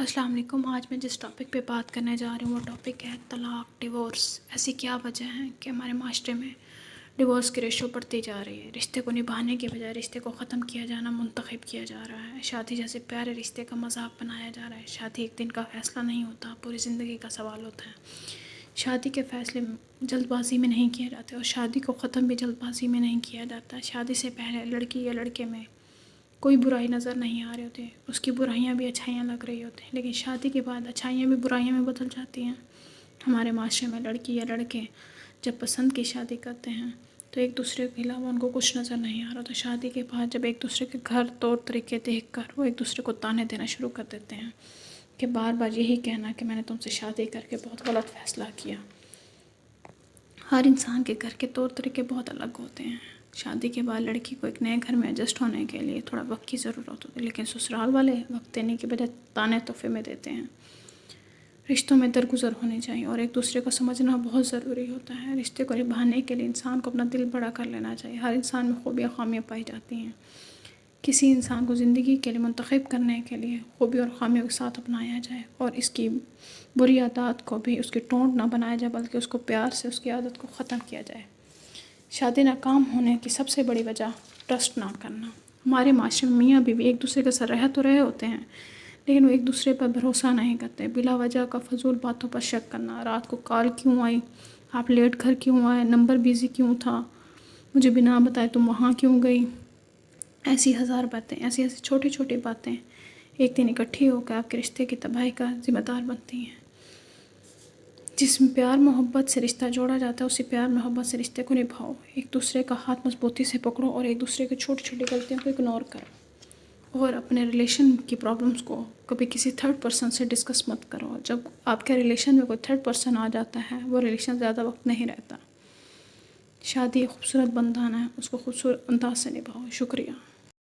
السلام علیکم۔ آج میں جس ٹاپک پہ بات کرنے جا رہی ہوں وہ ٹاپک ہے طلاق، ڈیورس۔ ایسی کیا وجہ ہے کہ ہمارے معاشرے میں ڈیورس کی ریشو بڑھتی جا رہی ہے؟ رشتے کو نبھانے کے بجائے رشتے کو ختم کیا جانا منتخب کیا جا رہا ہے۔ شادی جیسے پیارے رشتے کا مذاق بنایا جا رہا ہے۔ شادی ایک دن کا فیصلہ نہیں ہوتا، پوری زندگی کا سوال ہوتا ہے۔ شادی کے فیصلے جلد بازی میں نہیں کیے جاتے اور شادی کو ختم بھی جلد بازی میں نہیں کیا جاتا۔ شادی سے پہلے لڑکی یا لڑکے میں کوئی برائی نظر نہیں آ رہے ہوتے، اس کی برائیاں بھی اچھائیاں لگ رہی ہوتی ہیں، لیکن شادی کے بعد اچھائیاں بھی برائیاں میں بدل جاتی ہیں۔ ہمارے معاشرے میں لڑکی یا لڑکے جب پسند کی شادی کرتے ہیں تو ایک دوسرے کے علاوہ ان کو کچھ نظر نہیں آ رہا، تو شادی کے بعد جب ایک دوسرے کے گھر طور طریقے دیکھ کر وہ ایک دوسرے کو تانے دینا شروع کر دیتے ہیں کہ بار بار یہی کہنا کہ میں نے تم سے شادی کر کے بہت غلط فیصلہ کیا۔ ہر انسان کے گھر کے طور طریقے بہت الگ ہوتے ہیں۔ شادی کے بعد لڑکی کو ایک نئے گھر میں ایڈجسٹ ہونے کے لیے تھوڑا وقت کی ضرورت ہوتی ہے، لیکن سسرال والے وقت دینے کے بجائے تانے تحفے میں دیتے ہیں۔ رشتوں میں درگزر ہونے چاہیے اور ایک دوسرے کو سمجھنا بہت ضروری ہوتا ہے۔ رشتے کو نبھانے کے لیے انسان کو اپنا دل بڑا کر لینا چاہیے۔ ہر انسان میں خوبیاں خامیاں پائی جاتی ہیں۔ کسی انسان کو زندگی کے لیے منتخب کرنے کے لیے خوبی اور خامیوں کے ساتھ اپنایا جائے اور اس کی بری عادات کو بھی اس کی ٹونٹ نہ بنایا جائے، بلکہ اس کو پیار سے اس کی عادت کو ختم کیا جائے۔ شادی ناکام ہونے کی سب سے بڑی وجہ ٹرسٹ نہ کرنا۔ ہمارے معاشرے میں میاں بیوی ایک دوسرے کے ساتھ رہ تو رہے ہوتے ہیں، لیکن وہ ایک دوسرے پر بھروسہ نہیں کرتے۔ بلا وجہ کا فضول باتوں پر شک کرنا، رات کو کال کیوں آئی، آپ لیٹ گھر کیوں آئے، نمبر بیزی کیوں تھا، مجھے بنا بتائے تم وہاں کیوں گئی، ایسی ہزار باتیں، ایسی چھوٹی چھوٹی باتیں ایک دن اکٹھی ہو کر آپ کے رشتے کی تباہی کا ذمہ دار بنتی ہیں۔ جس میں پیار محبت سے رشتہ جوڑا جاتا ہے اسی پیار محبت سے رشتے کو نبھاؤ۔ ایک دوسرے کا ہاتھ مضبوطی سے پکڑو اور ایک دوسرے کی چھوٹی چھوٹی غلطیوں کو اگنور کرو، اور اپنے ریلیشن کی پرابلمس کو کبھی کسی تھرڈ پرسن سے ڈسکس مت کرو۔ جب آپ کے ریلیشن میں کوئی تھرڈ پرسن آ جاتا ہے وہ ریلیشن زیادہ وقت نہیں رہتا۔ شادی ایک خوبصورت بندھن ہے، اس کو خوبصورت انداز سے نبھاؤ۔ شکریہ۔